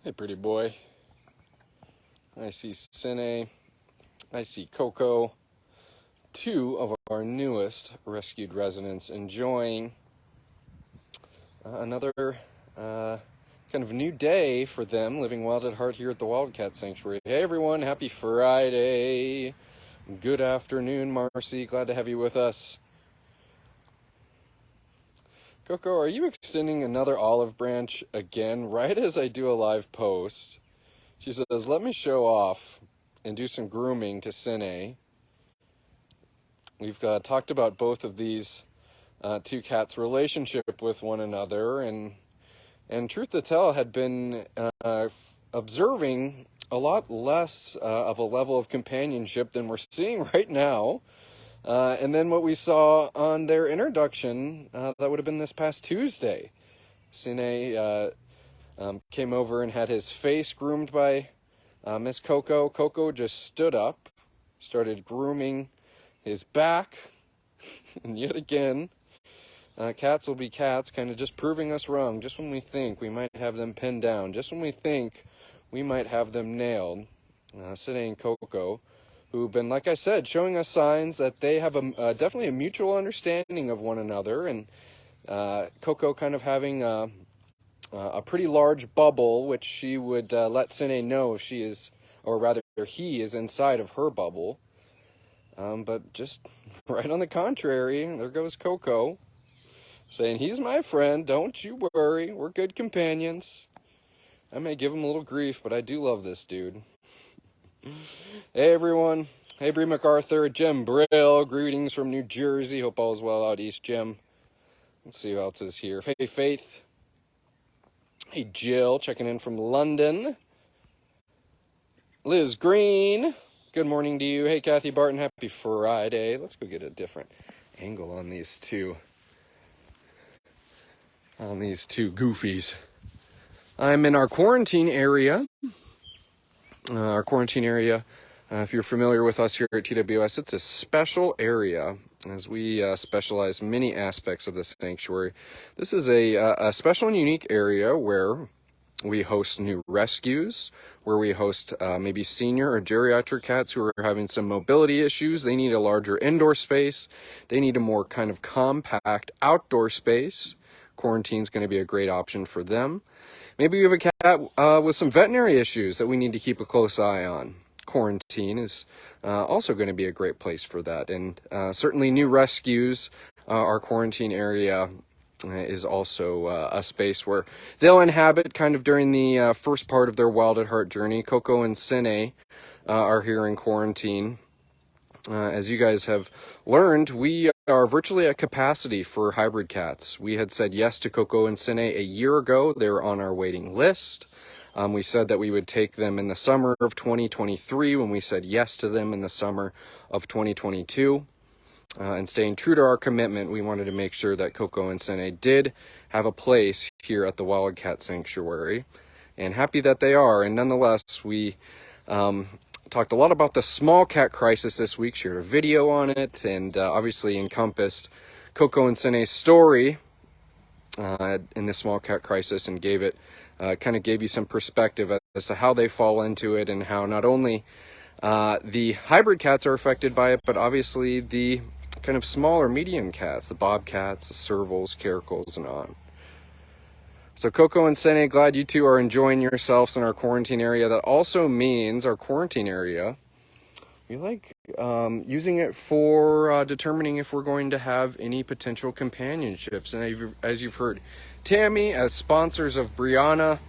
Hey, pretty boy. I see Cine. I see Coco. Two of our newest rescued residents enjoying another kind of new day for them, living wild at heart here at the Wildcat Sanctuary. Hey, everyone. Happy Friday. Good afternoon, Marcy. Glad to have you with us. Coco, are you extending another olive branch again right as I do a live post? She says, let me show off and do some grooming to Cine. We've talked about both of these two cats' relationship with one another, and truth to tell, had been observing a lot less of a level of companionship than we're seeing right now. And then what we saw on their introduction, that would have been this past Tuesday. Cine came over and had his face groomed by Miss Coco. Coco just stood up, started grooming his back, and yet again, cats will be cats, kind of just proving us wrong. Just when we think we might have them pinned down, just when we think we might have them nailed, Cine and Coco, who've been, like I said, showing us signs that they have definitely a mutual understanding of one another, and Coco kind of having a pretty large bubble, which she would let Cine know if she is, or rather he is inside of her bubble. But just right on the contrary, there goes Coco, saying, he's my friend, don't you worry, we're good companions. I may give him a little grief, but I do love this dude. Hey everyone, hey Bree MacArthur, Jim Brill, greetings from New Jersey, hope all is well out east, Jim. Let's see who else is here. Hey Faith. Hey Jill, checking in from London. Liz Green, good morning to you. Hey Kathy Barton, happy Friday. Let's go get a different angle on these two goofies. I'm in our quarantine area. If you're familiar with us here at TWS, it's a special area, as we specialize in many aspects of the sanctuary. This is a special and unique area where we host new rescues, where we host maybe senior or geriatric cats who are having some mobility issues. They need a larger indoor space. They need a more kind of compact outdoor space. Quarantine's going to be a great option for them. Maybe you have a cat with some veterinary issues that we need to keep a close eye on. Quarantine is also going to be a great place for that. And certainly new rescues, our quarantine area is also a space where they'll inhabit kind of during the first part of their wild at heart journey. Coco and Cine are here in quarantine. As you guys have learned, we are virtually at capacity for hybrid cats. We had said yes to Coco and Cine a year ago. They're on our waiting list. We said that we would take them in the summer of 2023 when we said yes to them in the summer of 2022. And staying true to our commitment, we wanted to make sure that Coco and Cine did have a place here at the Wildcat Sanctuary. And happy that they are. And nonetheless, we talked a lot about the small cat crisis this week, shared a video on it, and obviously encompassed Coco and Cine's story in the small cat crisis, and gave you some perspective as to how they fall into it, and how not only the hybrid cats are affected by it, but obviously the kind of smaller medium cats, the bobcats, the servals, caracals, and on. So Coco and Cine, glad you two are enjoying yourselves in our quarantine area. That also means our quarantine area, we like using it for determining if we're going to have any potential companionships. And as you've heard, Tammy, as sponsors of Brianna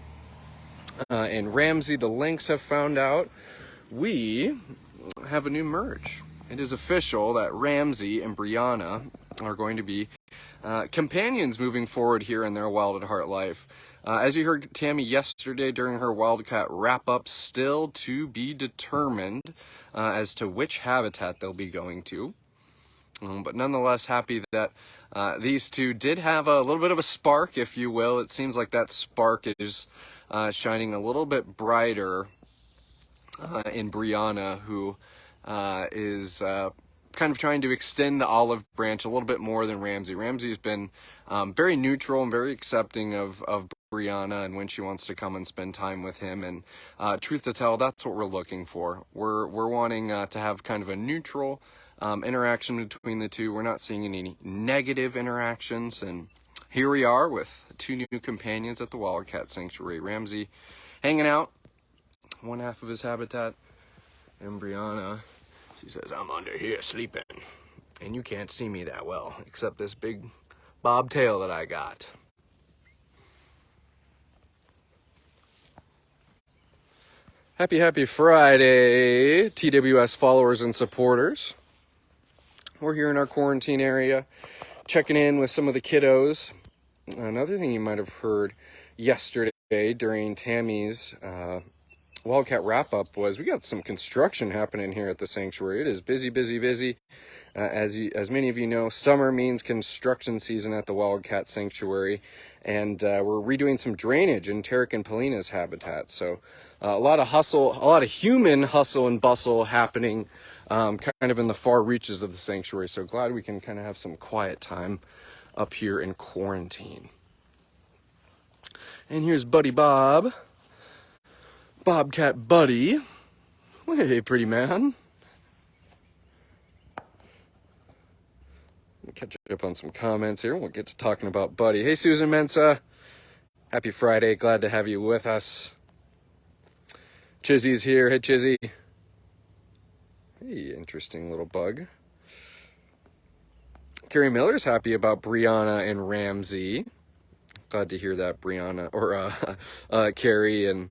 and Ramsey, the lynx, have found out, we have a new merge. It is official that Ramsey and Brianna are going to be companions moving forward here in their wild at heart life. As you heard Tammy yesterday during her Wildcat wrap-up, still to be determined as to which habitat they'll be going to. But nonetheless, happy that these two did have a little bit of a spark, if you will. It seems like that spark is shining a little bit brighter in Brianna, who is kind of trying to extend the olive branch a little bit more than Ramsey. Ramsey's been very neutral and very accepting of Brianna and when she wants to come and spend time with him. And truth to tell, that's what we're looking for. We're wanting to have kind of a neutral interaction between the two. We're not seeing any negative interactions. And here we are with two new companions at the Wildcat Sanctuary. Ramsey hanging out, one half of his habitat, and Brianna, she says, I'm under here sleeping, and you can't see me that well, except this big bobtail that I got. Happy Friday, TWS followers and supporters. We're here in our quarantine area, checking in with some of the kiddos. Another thing you might have heard yesterday during Tammy's Wildcat wrap-up was we got some construction happening here at the sanctuary. It is busy. As many of you know, summer means construction season at the Wildcat Sanctuary, and we're redoing some drainage in Tarek and Polina's habitat. So a lot of hustle, a lot of human hustle and bustle happening kind of in the far reaches of the sanctuary. So glad we can kind of have some quiet time up here in quarantine. And here's Buddy Bob, Bobcat Buddy. Hey, pretty man. Catch up on some comments here. We'll get to talking about Buddy. Hey, Susan Mensa. Happy Friday. Glad to have you with us. Chizzy's here. Hey, Chizzy. Hey, interesting little bug. Carrie Miller's happy about Brianna and Ramsey. Glad to hear that, Brianna, or Carrie, and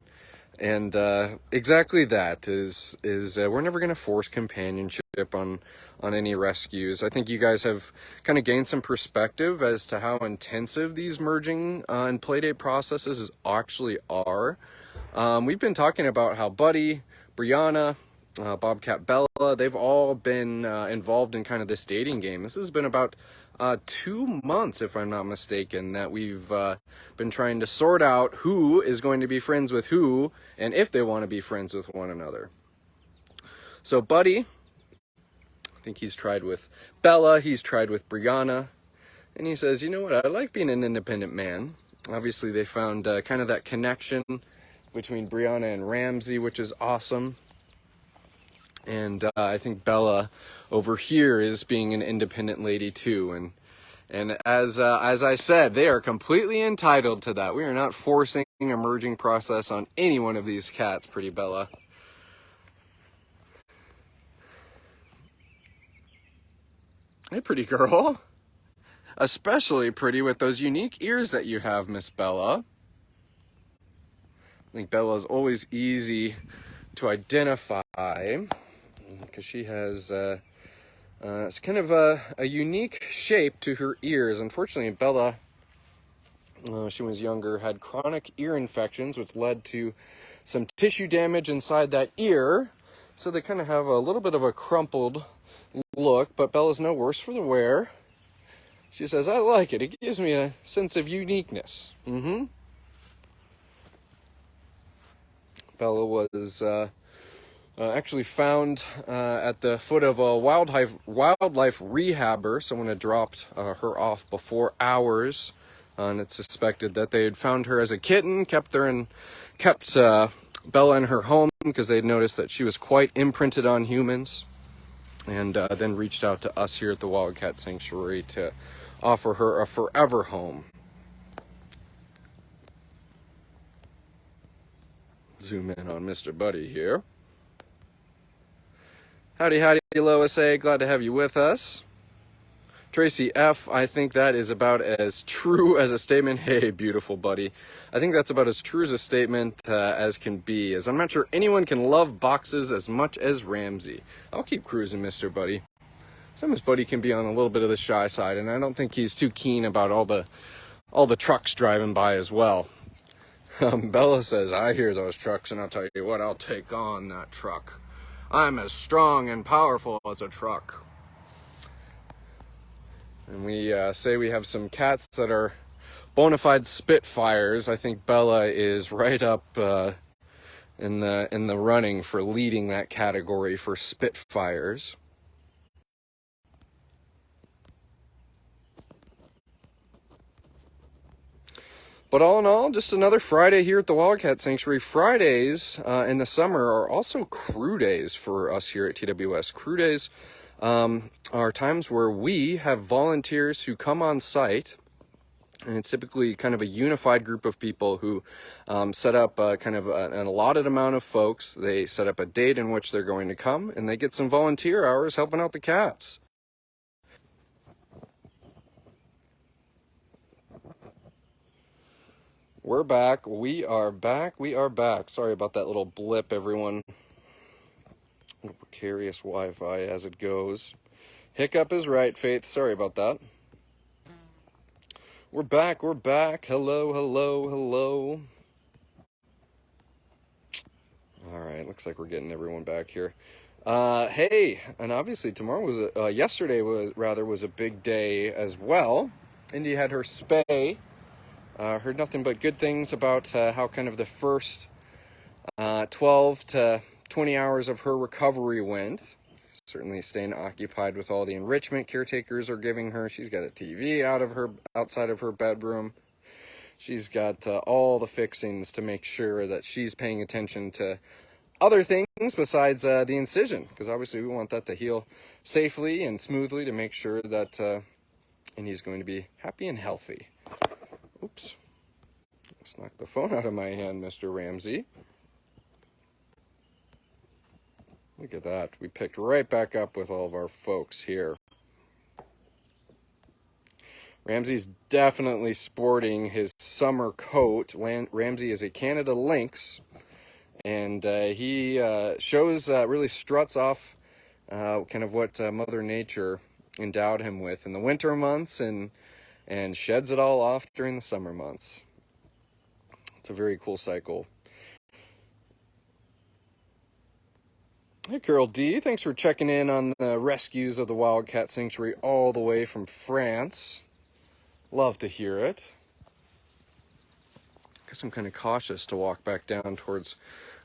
exactly that is we're never going to force companionship on any rescues. I think you guys have kind of gained some perspective as to how intensive these merging and playdate processes actually are. We've been talking about how Buddy, Brianna, Bobcat, Bella, they've all been involved in kind of this dating game. This has been about 2 months, if I'm not mistaken, that we've been trying to sort out who is going to be friends with who and if they want to be friends with one another. So Buddy, I think he's tried with Bella, he's tried with Brianna, and he says, you know what, I like being an independent man. Obviously they found kind of that connection between Brianna and Ramsey, which is awesome. And I think Bella over here is being an independent lady too. And as I said, they are completely entitled to that. We are not forcing a merging process on any one of these cats, pretty Bella. Hey, pretty girl. Especially pretty with those unique ears that you have, Miss Bella. I think Bella is always easy to identify because she has it's kind of a unique shape to her ears. Unfortunately, Bella, she was younger, had chronic ear infections, which led to some tissue damage inside that ear. So they kind of have a little bit of a crumpled look, but Bella's no worse for the wear. She says, I like it. It gives me a sense of uniqueness. Bella was actually found at the foot of a wildlife rehabber. Someone had dropped her off before hours, and it's suspected that they had found her as a kitten, kept Bella in her home because they'd noticed that she was quite imprinted on humans, and then reached out to us here at the Wildcat Sanctuary to offer her a forever home. Zoom in on Mr. Buddy here. Howdy, Lois A. Glad to have you with us. Tracy F. I think that is about as true as a statement. Hey, beautiful buddy. I think that's about as true as a statement as can be, as I'm not sure anyone can love boxes as much as Ramsey. I'll keep cruising, Mr. Buddy. Sometimes Buddy can be on a little bit of the shy side, and I don't think he's too keen about all the trucks driving by as well. Bella says, I hear those trucks, and I'll tell you what, I'll take on that truck. I'm as strong and powerful as a truck. And we say we have some cats that are bona fide spitfires. I think Bella is right up in the running for leading that category for spitfires. But all in all, just another Friday here at the Wildcat Sanctuary. Fridays in the summer are also crew days for us here at TWS. Crew days are times where we have volunteers who come on site, and it's typically kind of a unified group of people who set up kind of an allotted amount of folks. They set up a date in which they're going to come, and they get some volunteer hours helping out the cats. We're back. We are back. We are back. Sorry about that little blip, everyone. A little precarious Wi-Fi as it goes. Hiccup is right, Faith. Sorry about that. We're back. We're back. Hello, hello, hello. All right. Looks like we're getting everyone back here. Hey, and obviously tomorrow was yesterday was a big day as well. Indy had her spay. Heard nothing but good things about how kind of the first 12 to 20 hours of her recovery went. Certainly staying occupied with all the enrichment caretakers are giving her. She's got a TV outside of her bedroom. She's got all the fixings to make sure that she's paying attention to other things besides the incision, because obviously we want that to heal safely and smoothly to make sure that Indy's going to be happy and healthy. Oops. Let's knock the phone out of my hand, Mr. Ramsey. Look at that. We picked right back up with all of our folks here. Ramsey's definitely sporting his summer coat. Ramsey is a Canada lynx, and he really struts off kind of what Mother Nature endowed him with in the winter months and sheds it all off during the summer months. It's a very cool cycle. Hey, Carol D, thanks for checking in on the rescues of the Wildcat Sanctuary all the way from France. Love to hear it. Guess I'm kind of cautious to walk back down towards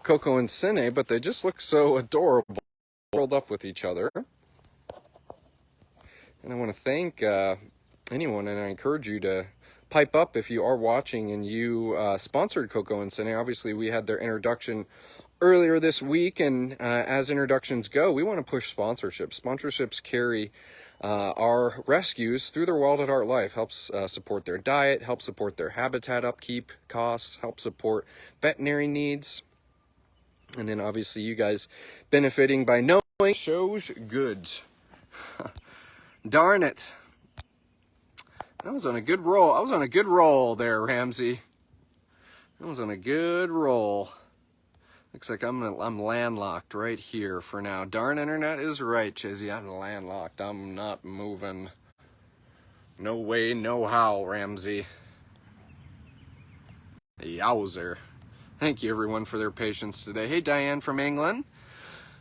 Coco and Cine, but they just look so adorable, curled up with each other. And I want to thank anyone, and I encourage you to pipe up if you are watching and you sponsored Coco and Cine. Obviously, we had their introduction earlier this week, and as introductions go, we want to push sponsorships. Sponsorships carry our rescues through their wild at heart life, helps support their diet, helps support their habitat upkeep costs, helps support veterinary needs, and then obviously you guys benefiting by knowing shows goods. Darn it. I was on a good roll. I was on a good roll there, Ramsey. I was on a good roll. Looks like I'm landlocked right here for now. Darn internet is right, Chizzy. I'm landlocked. I'm not moving. No way, no how, Ramsey. Yowzer. Thank you, everyone, for their patience today. Hey, Diane from England.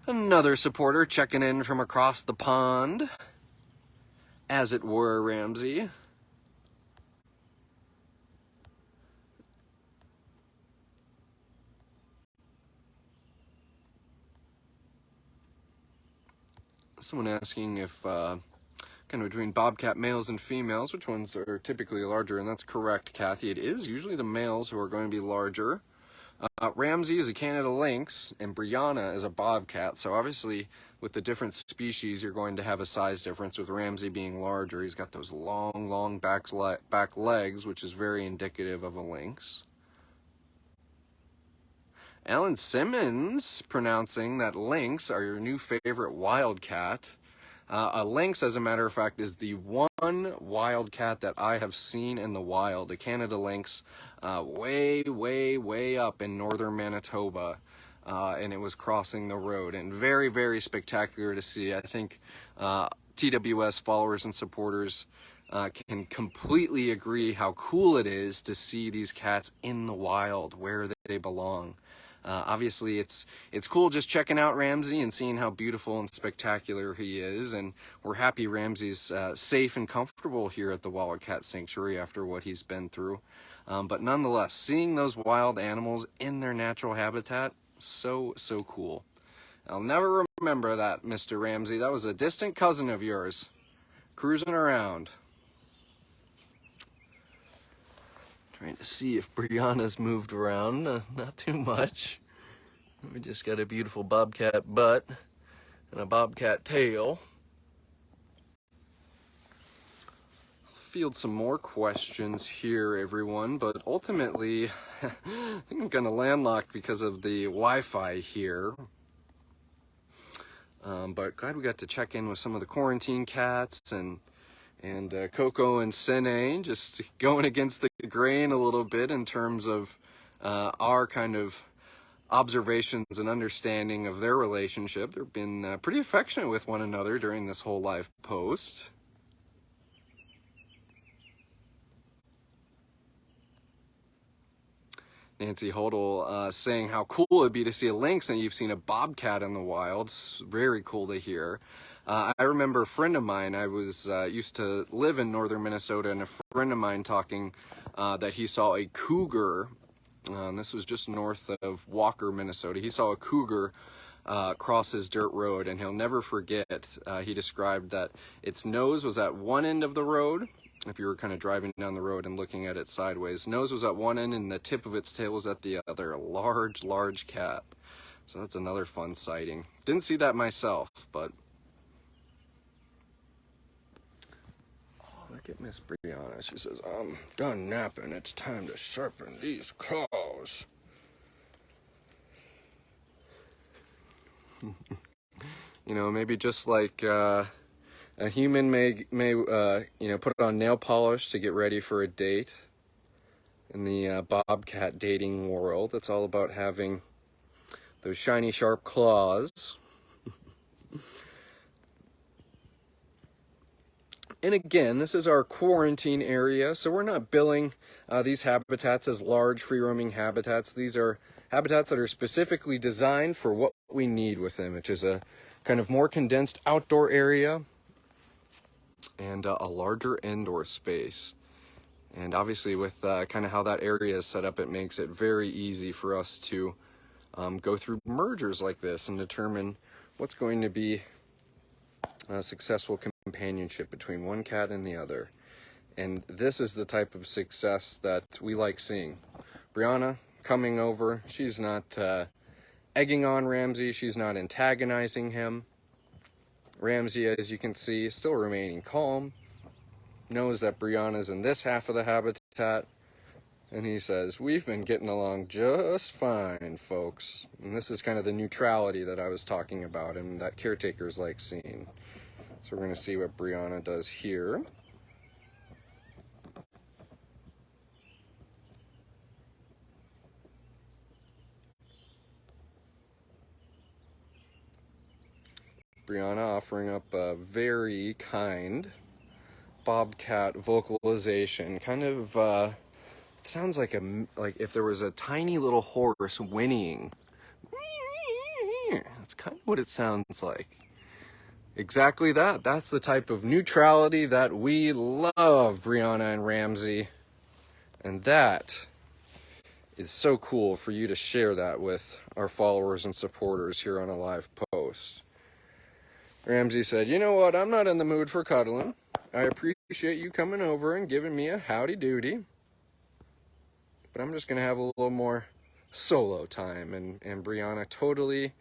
Another supporter checking in from across the pond. As it were, Ramsey. Someone asking if kind of between bobcat males and females, which ones are typically larger, and that's correct, Kathy. It is usually the males who are going to be larger. Ramsey is a Canada lynx, and Brianna is a bobcat. So obviously, with the different species, you're going to have a size difference. With Ramsey being larger, he's got those long back legs, which is very indicative of a lynx. Alan Simmons pronouncing that lynx are your new favorite wildcat. A lynx, as a matter of fact, is the one wildcat that I have seen in the wild. A Canada lynx way up in northern Manitoba. And it was crossing the road. And very spectacular to see. I think TWS followers and supporters can completely agree how cool it is to see these cats in the wild where they belong. Obviously, it's cool just checking out Ramsey and seeing how beautiful and spectacular he is, and we're happy Ramsey's safe and comfortable here at the Wildcat Sanctuary after what he's been through. But nonetheless, seeing those wild animals in their natural habitat, so cool. I'll never remember that, Mr. Ramsey. That was a distant cousin of yours, cruising around. Trying to see if Brianna's moved around. Not too much. We just got a beautiful bobcat butt and a bobcat tail. Field some more questions here, everyone, but ultimately I think I'm kind of landlocked because of the Wi-Fi here. But glad we got to check in with some of the quarantine cats and Coco and Cine, just going against the grain a little bit in terms of our kind of observations and understanding of their relationship. They've been pretty affectionate with one another during this whole live post. Nancy Hodel saying how cool it would be to see a lynx and you've seen a bobcat in the wild. It's very cool to hear. I remember a friend of mine, I was used to live in northern Minnesota, and a friend of mine talking that he saw a cougar, and this was just north of Walker, Minnesota. He saw a cougar cross his dirt road, and he'll never forget. He described that its nose was at one end of the road. If you were kind of driving down the road and looking at it sideways, nose was at one end and the tip of its tail was at the other. A large cat. So that's another fun sighting. Didn't see that myself, but look at Miss Brianna. She says, I'm done napping. It's time to sharpen these claws. You know, maybe just like a human may you know, put on nail polish to get ready for a date. In the bobcat dating world, it's all about having those shiny, sharp claws. And again, this is our quarantine area, so we're not billing these habitats as large free-roaming habitats. These are habitats that are specifically designed for what we need with them, which is a kind of more condensed outdoor area and a larger indoor space. And obviously with kind of how that area is set up, it makes it very easy for us to go through mergers like this and determine what's going to be a successful companionship between one cat and the other. And this is the type of success that we like seeing. Brianna coming over, she's not egging on Ramsey, she's not antagonizing him. Ramsey, as you can see, is still remaining calm, knows that Brianna's in this half of the habitat, and he says, we've been getting along just fine, folks. And this is kind of the neutrality that I was talking about and that caretakers like seeing. So we're going to see what Brianna does here. Brianna offering up a very kind bobcat vocalization. Kind of, it sounds like if there was a tiny little horse whinnying. That's kind of what it sounds like. Exactly that. That's the type of neutrality that we love, Brianna and Ramsey. And that is so cool for you to share that with our followers and supporters here on a live post. Ramsey said, you know what, I'm not in the mood for cuddling. I appreciate you coming over and giving me a howdy doody. But I'm just going to have a little more solo time. And Brianna totally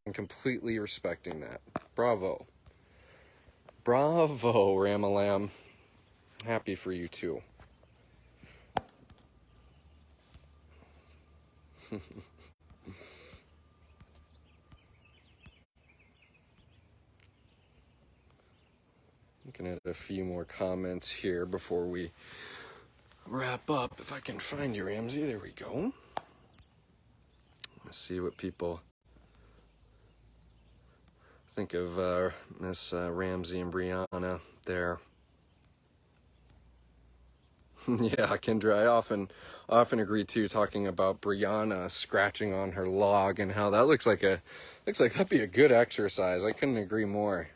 and completely respecting that. Bravo. Bravo, Ramalam. Happy for you too. Looking at a few more comments here before we wrap up. If I can find you, Ramsey. There we go. Let's see what people think of Miss Ramsey and Brianna there. Yeah, Kendra, I often agree too, talking about Brianna scratching on her log and how that looks like that'd be a good exercise. I couldn't agree more.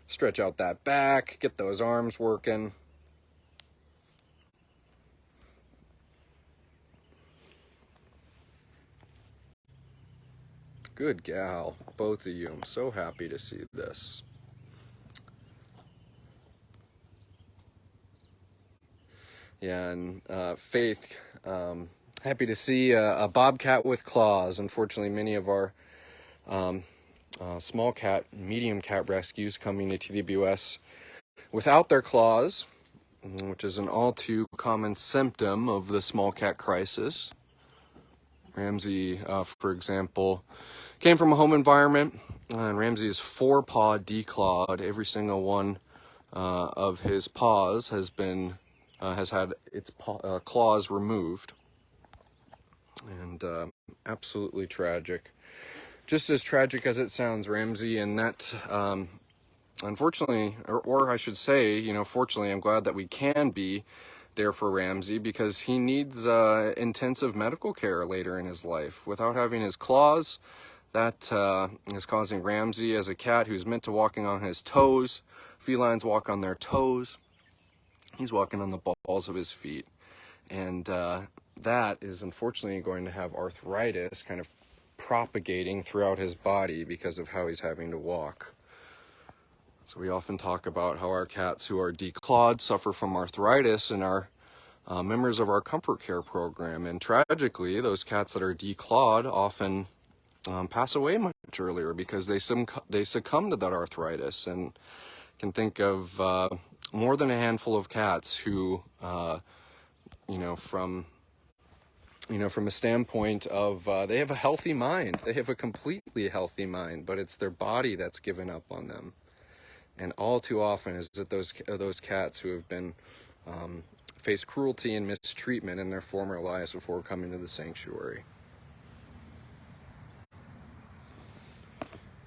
Stretch out that back, get those arms working. Good gal, both of you. I'm so happy to see this. Yeah, and Faith Happy to see a bobcat with claws. Unfortunately, many of our small cat, medium cat rescues coming to TWS without their claws, which is an all too common symptom of the small cat crisis. Ramsey, for example, came from a home environment, and Ramsey is 4-paw declawed. Every single one of his paws has had its claws removed, and absolutely tragic. Just as tragic as it sounds, Ramsey, and that, unfortunately, or I should say, fortunately, I'm glad that we can be there for Ramsey, because he needs intensive medical care later in his life. Without having his claws, that is causing Ramsey, as a cat who's meant to walking on his toes, felines walk on their toes, he's walking on the balls of his feet. And that is unfortunately going to have arthritis kind of propagating throughout his body because of how he's having to walk. So we often talk about how our cats who are declawed suffer from arthritis and are members of our comfort care program. And tragically, those cats that are declawed often pass away much earlier because they succumb to that arthritis. And can think of more than a handful of cats who, from a standpoint of they have a healthy mind, they have a completely healthy mind, but it's their body that's given up on them. And all too often is it those cats who have been faced cruelty and mistreatment in their former lives before coming to the sanctuary.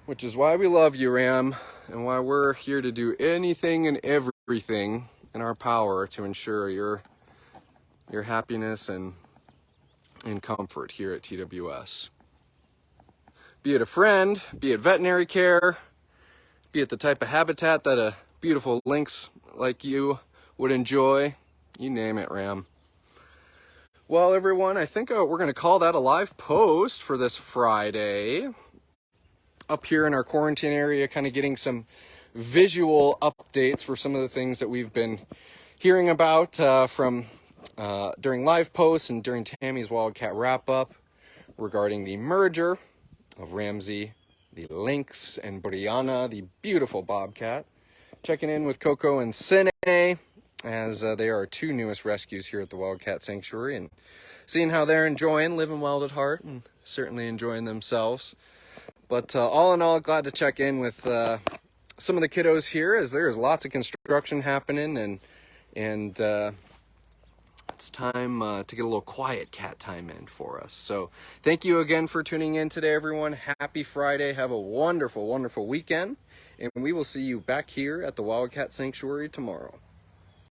Which is why we love you, Ram, and why we're here to do anything and everything in our power to ensure your happiness and comfort here at TWS. Be it a friend, be it veterinary care, be it the type of habitat that a beautiful lynx like you would enjoy, you name it, Ram. Well, everyone, I think we're going to call that a live post for this Friday. Up here in our quarantine area, kind of getting some visual updates for some of the things that we've been hearing about from during live posts and during Tammy's Wildcat wrap-up regarding the merger of Ramsey, the lynx, and Brianna, the beautiful bobcat. Checking in with Coco and Cine, as they are our 2 newest rescues here at the Wildcat Sanctuary, and seeing how they're enjoying living wild at heart and certainly enjoying themselves. But all in all, glad to check in with some of the kiddos here, as there's lots of construction happening, and it's time to get a little quiet cat time in for us. So thank you again for tuning in today, everyone. Happy Friday. Have a wonderful, wonderful weekend, and we will see you back here at the Wildcat Sanctuary tomorrow.